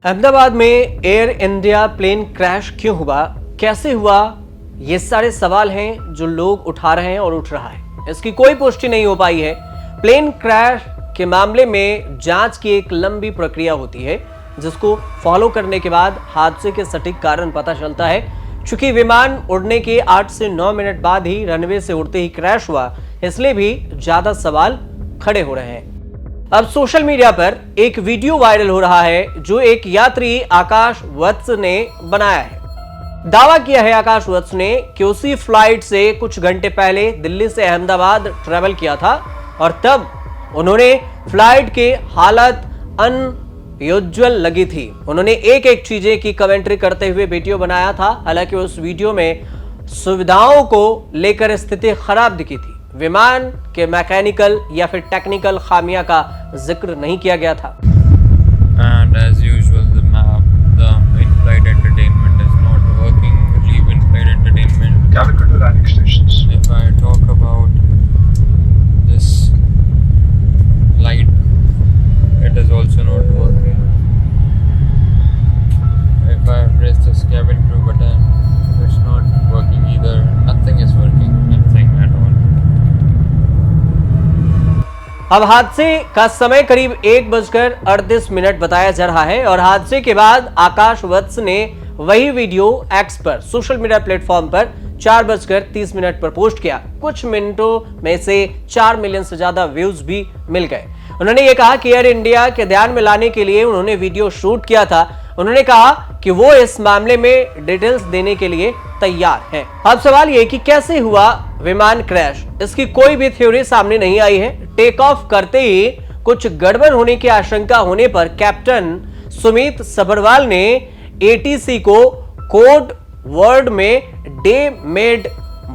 अहमदाबाद में air India plane crash क्यों हुआ, कैसे हुआ, ये सारे सवाल हैं जो लोग उठा रहे हैं और उठ रहा है। इसकी कोई पुष्टि नहीं हो पाई है। प्लेन क्रैश के मामले में जांच की एक लंबी प्रक्रिया होती है जिसको फॉलो करने के बाद हादसे के सटीक कारण पता चलता है। चूंकि विमान उड़ने के 8 से 9 मिनट बाद ही रनवे से उड़ते ही क्रैश हुआ, इसलिए भी ज्यादा सवाल खड़े हो रहे हैं। अब सोशल मीडिया पर एक वीडियो वायरल हो रहा है जो एक यात्री आकाश वत्स ने बनाया है। दावा किया है आकाश वत्स ने कि उसी फ्लाइट से कुछ घंटे पहले दिल्ली से अहमदाबाद ट्रेवल किया था और तब उन्होंने फ्लाइट की हालत अनयूजुअल लगी थी। उन्होंने एक एक चीजें की कमेंट्री करते हुए वीडियो बनाया था। हालांकि उस वीडियो में सुविधाओं को लेकर स्थिति खराब दिखी थी। विमान के मैकेनिकल या फिर टेक्निकल खामियां का जिक्र नहीं किया गया था। And as usual, the in-flight entertainment is not working. Leave in-flight entertainment. Calicut to landing stations. If I talk about this light, it is also not working. If I press this cabin crew button, it's not working either. Nothing is working. Nothing at all. अब हादसे का समय करीब 1:38 बताया जा रहा है और हादसे के बाद आकाश वत्स ने वही वीडियो एक्स पर सोशल मीडिया प्लेटफॉर्म पर 4:30 पर पोस्ट किया। कुछ मिनटों में से 4 मिलियन से ज्यादा व्यूज भी मिल गए। उन्होंने ये कहा कि एयर इंडिया के ध्यान में लाने के लिए उन्होंने वीडियो शूट किया था। उन्होंने कहा कि वो इस मामले में डिटेल्स देने के लिए तैयार हैं। अब सवाल ये कि कैसे हुआ विमान क्रैश, इसकी कोई भी थ्योरी सामने नहीं आई है। टेक ऑफ करते ही कुछ गड़बड़ होने की आशंका होने पर कैप्टन सुमित सभरवाल ने एटीसी को कोड वर्ड में डे मेड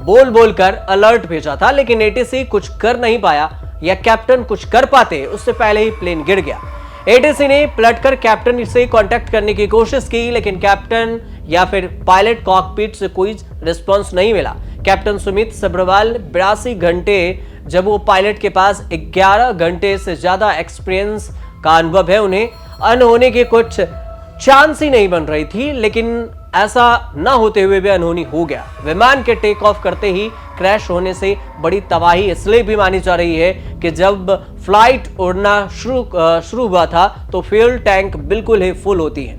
बोल कर अलर्ट भेजा था, लेकिन एटीसी कुछ कर नहीं पाया या कैप्टन कुछ कर पाते उससे पहले ही प्लेन गिर गया। एटीसी ने पलटकर कैप्टन से कांटेक्ट करने की कोशिश की, लेकिन कैप्टन या फिर पायलट कॉकपिट से कोई रिस्पांस नहीं मिला। कैप्टन सुमित सभरवाल 82 घंटे, जब वो पायलट के पास 11 घंटे से ज्यादा एक्सपीरियंस का अनुभव है, उन्हें अनहोनी की कुछ चांस ही नहीं बन रही थी, लेकिन ऐसा ना होते हुए भी अनहोनी हो गया। विमान के टेक ऑफ करते ही क्रैश होने से बड़ी तबाही इसलिए भी मानी जा रही है कि जब फ्लाइट उड़ना शुरू हुआ था तो फ्यूल टैंक बिल्कुल ही फुल होती है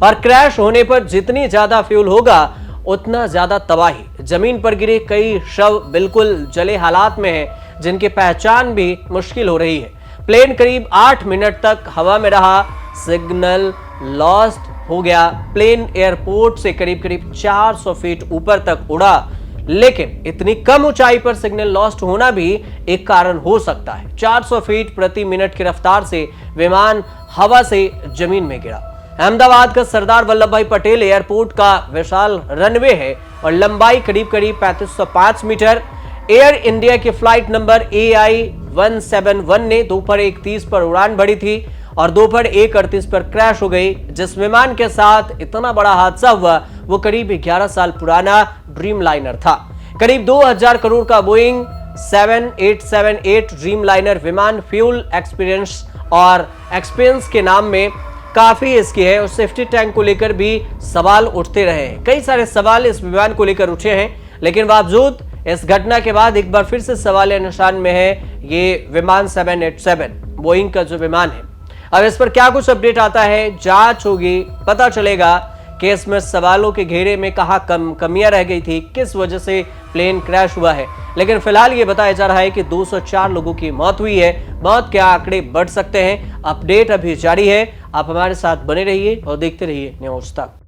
और क्रैश होने पर जितनी ज्यादा फ्यूल होगा उतना ज्यादा तबाही। जमीन पर गिरे कई शव बिल्कुल जले हालात में हैं, जिनकी पहचान भी मुश्किल हो रही है। प्लेन करीब 8 मिनट तक हवा में रहा, सिग्नल लॉस्ट हो गया। प्लेन एयरपोर्ट से करीब 400 फीट ऊपर तक उड़ा, लेकिन इतनी कम ऊंचाई पर सिग्नल लॉस्ट होना भी एक कारण हो सकता है। 400 फीट प्रति मिनट की रफ्तार से विमान हवा से जमीन में गिरा। अहमदाबाद का सरदार वल्लभ भाई पटेल एयरपोर्ट का विशाल रनवे है और लंबाई करीब 3505 मीटर। एयर इंडिया की फ्लाइट नंबर AI 171 ने दोपहर 1:30 पर उड़ान भरी थी और दोपहर 1:38 पर क्रैश हो गई। जिस विमान के साथ इतना बड़ा हादसा हुआ वो करीब 11 साल पुराना ड्रीम लाइनर था। करीब 2000 करोड़ का बोइंग 7878 ड्रीम लाइनर विमान फ्यूल एक्सपीरियंस के नाम में काफी इसकी है और सेफ्टी टैंक को लेकर भी सवाल उठते रहे हैं। कई सारे सवाल इस विमान को लेकर उठे हैं, लेकिन बावजूद इस घटना के बाद एक बार फिर से सवाल निशान में है ये विमान 787 बोइंग का जो विमान है। अब इस पर क्या कुछ अपडेट आता है, जांच होगी, पता चलेगा कि इसमें सवालों के घेरे में कहां कमियां रह गई थी, किस वजह से प्लेन क्रैश हुआ है। लेकिन फिलहाल ये बताया जा रहा है कि 204 लोगों की मौत हुई है। मौत के आंकड़े बढ़ सकते हैं। अपडेट अभी जारी है। आप हमारे साथ बने रहिए और देखते रहिए न्यूज़ तक।